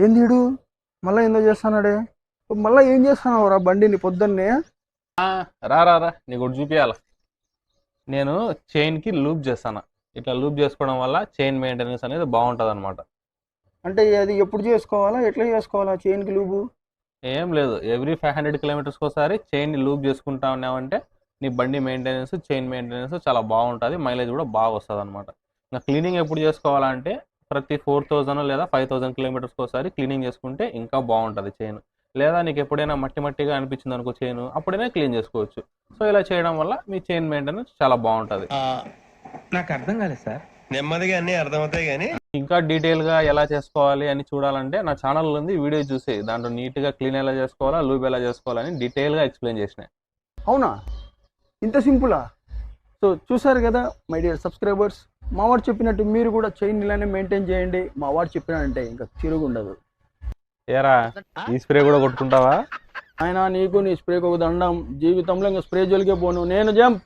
ఏందీడు మళ్ళీ ఏందో చేస్తున్నాడే? మళ్ళీ ఏం చేస్తున్నావురా బండిని పొద్దున్నే? రా రా రా నీకు ఒకటి చూపించాల. నేను చైన్కి లూప్ చేస్తాను. ఇట్లా లూప్ చేసుకోవడం వల్ల చైన్ మెయింటెనెన్స్ అనేది బాగుంటుంది అనమాట. అంటే అది ఎప్పుడు చేసుకోవాలా, ఎట్లా చేసుకోవాలా చైన్కి లూబు? ఏం లేదు, ఎవ్రీ 500 కిలోమీటర్స్కి ఒకసారి చైన్ని లూప్ చేసుకుంటా ఉన్నామంటే నీ బండి మెయింటెనెన్స్, చైన్ మెయింటెనెన్స్ చాలా బాగుంటుంది, మైలేజ్ కూడా బాగా వస్తుంది అనమాట. ఇంకా క్లీనింగ్ ఎప్పుడు చేసుకోవాలంటే ప్రతి 4000 లేదా 5000 కిలోమీటర్స్కి ఒకసారి క్లీనింగ్ చేసుకుంటే ఇంకా బాగుంటుంది చైన్. లేదా నీకు ఎప్పుడైనా మట్టి మట్టిగా అనిపించింది అనుకో చైన్, అప్పుడైనా క్లీన్ చేసుకోవచ్చు. సో ఇలా చేయడం వల్ల మీ చైన్ మెయింటెనెన్స్ చాలా బాగుంటుంది. నాకు అర్థం కాలేదు సార్. నెమ్మదిగా అన్ని అర్థమవుతాయి కానీ ఇంకా డీటెయిల్గా ఎలా చేసుకోవాలి అని చూడాలంటే నా ఛానల్ ఉంది, వీడియో చూసి దాంట్లో నీట్గా క్లీన్ ఎలా చేసుకోవాలా, లూబ్ ఎలా చేసుకోవాలని డీటెయిల్గా ఎక్స్ప్లెయిన్ చేసిన. అవునా, ఇంత సింపులా? సో చూసారు కదా మై డియర్ సబ్స్క్రైబర్స్, మా వాడు చెప్పినట్టు మీరు కూడా చైన్ ఇలానే మెయింటైన్ చేయండి. మా వాడు చెప్పినంటే ఇంకా తిరుగుండదు. ఏరా ఈ స్ప్రే కూడా కొట్టుకుంటావా? ఆయన నీకు నీ స్ప్రేకి ఒక దండం. జీవితంలో ఇంకా స్ప్రే జోలికే పోను నేను. జంప్.